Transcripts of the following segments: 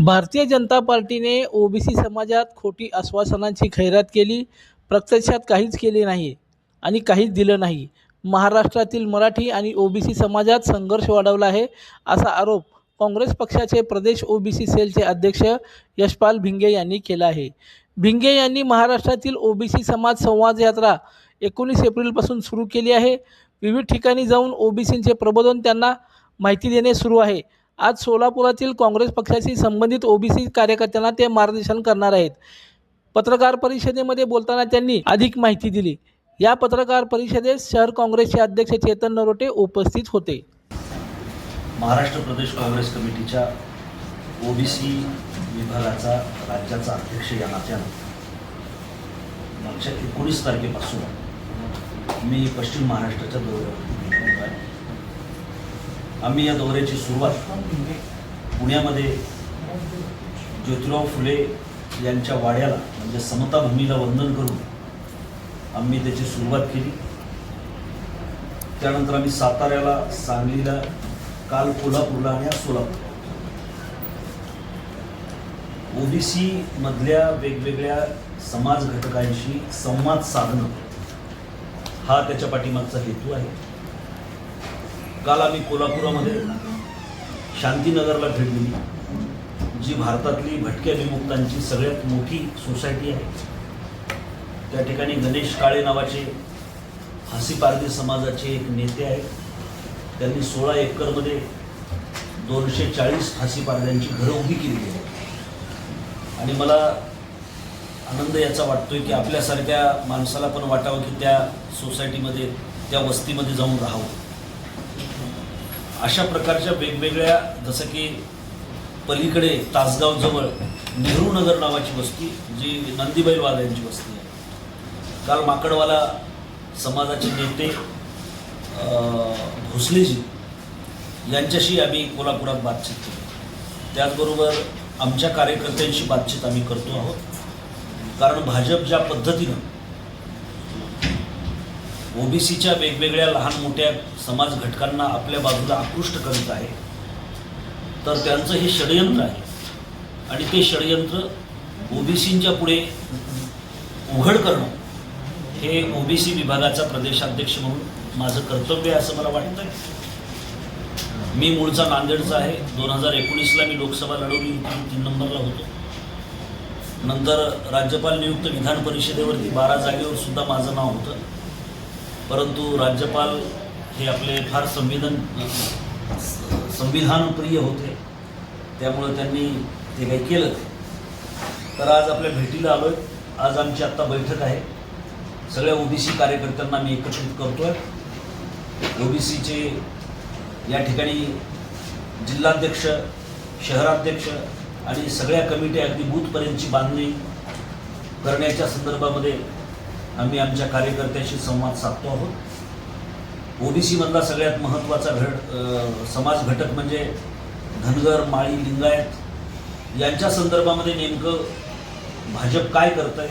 Bharatiya Janata पार्टीने OBC समाजात खोटी आश्वासनांची खैरात केली, प्रत्यक्षात काहीच केले नाही आणि काहीच दिलं नाही. महाराष्ट्रातील मराठी आणि ओबीसी समाजात संघर्ष वाढवला आहे, असा आरोप काँग्रेस पक्षाचे प्रदेश ओबीसी सेलचे अध्यक्ष यशपाल भिंगे यांनी केला आहे. भिंगे यांनी महाराष्ट्रातील ओबीसी समाज संवाद यात्रा 19 एप्रिलपासून सुरू केली आहे. विविध ठिकाणी जाऊन ओबीसींचे प्रबोधन त्यांना माहिती देणे सुरू आहे. आज सोलापुरातील काँग्रेस पक्षाशी संबंधित ओबीसी कार्यकर्त्यांना ते मार्गदर्शन करणार आहेत. पत्रकार परिषदेमध्ये बोलताना त्यांनी अधिक माहिती दिली. या पत्रकार परिषदेत शहर काँग्रेसचे अध्यक्ष चेतन नरोटे उपस्थित होते. महाराष्ट्र प्रदेश काँग्रेस कमिटीच्या ओबीसी विभागाचा राज्याचा अध्यक्ष या नात्यानं मागच्या 19 तारखेपासून मी पश्चिम महाराष्ट्राच्या दौऱ्यावर आहे. आम्ही या दौऱ्याची सुरुवात पुण्यामध्ये ज्योतिराव फुले यांच्या वाड्याला म्हणजे समता भूमीला वंदन करून आम्ही त्याची सुरुवात केली. त्यानंतर आम्ही साताऱ्याला, सांगलीला, काल कोल्हापूरला आणि आज सोलापूर. ओबीसी मधल्या वेगवेगळ्या समाज घटकांशी संवाद साधणं हा त्याच्या पाठीमागचा हेतू आहे. काल आम्ही कोल्हापुरामध्ये शांतीनगरला भेट दिली, जी भारतातली भटक्या विमुक्तांची सगळ्यात मोठी सोसायटी आहे. त्या ठिकाणी गणेश काळे नावाचे फासीपारधी समाजाचे एक नेते आहेत. त्यांनी 16 एकरमध्ये 240 फासीपारध्यांची घरं उभी केलेली आहेत. आणि मला आनंद याचा वाटतोय की आपल्यासारख्या माणसाला पण वाटावं की त्या सोसायटीमध्ये, त्या वस्तीमध्ये जाऊन राहावं. अशा प्रकारच्या वेगवेगळ्या, जसं की पलीकडे तासगावजवळ नेहरू नगर नावाची वस्ती, जी नंदीबैलवाला यांची वस्ती आहे. काल माकडवाला समाजाचे नेते भोसलेजी यांच्याशी आम्ही कोल्हापुरात बातचीत केली. त्याचबरोबर आमच्या कार्यकर्त्यांशी बातचीत आम्ही करतो आहोत. कारण भाजप ज्या पद्धतीनं ओबीसीच्या वेगवेगळ्या लहान मोठ्या समाज घटकांना आपल्या बाजूला आकृष्ट करत आहे, तर त्यांचं हे षडयंत्र आहे. आणि ते षडयंत्र ओबीसींच्या पुढे उघड करणं हे ओबीसी विभागाचा प्रदेशाध्यक्ष म्हणून माझं कर्तव्य आहे असं मला वाटतं. मी मूळचा नांदेडचा आहे. 2019ला मी लोकसभा लढवली होती, 3 नंबरला होतो. नंतर राज्यपाल नियुक्त विधान परिषदेवरती 12 जागेवर सुद्धा माझं नाव होतं. परंतु राज्यपाल हे आपले फार संविधानप्रिय होते, त्यामुळे त्यांनी ते काही केलं. तर आज आपल्या भेटीला आलोय. आज आमची आत्ता बैठक आहे. सगळ्या ओबीसी कार्यकर्त्यांना मी एकत्रित करतोय. ओबीसीचे या ठिकाणी जिल्हाध्यक्ष, शहराध्यक्ष आणि सगळ्या कमिटी अगदी बूथपर्यंतची बांधणी करण्याच्या संदर्भामध्ये आम्ही आमच्या कार्यकर्त्याशी संवाद साधतो आहोत. ओबीसीमधला सगळ्यात महत्त्वाचा समाज घटक म्हणजे धनगर, माळी, लिंगायत यांच्या संदर्भामध्ये नेमकं भाजप काय करत आहे.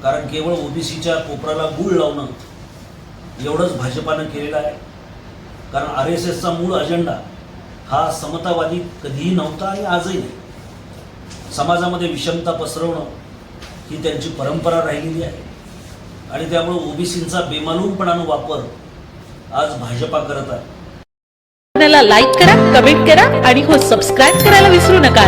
कारण केवळ ओबीसीच्या कोपराला गूळ लावणं एवढंच भाजपानं केलेलं आहे. कारण RSSचा मूळ अजेंडा हा समतावादी कधीही नव्हता आणि आजही नाही. समाजामध्ये विषमता पसरवणं ही त्यांची परंपरा राहिलेली आहे. आणि त्यामुळे ओबीसींचा बेमालूमपणानं वापर आज भाजपा करत आहे. लाईक करा, कमेंट करा आणि सबस्क्राईब करायला विसरू नका.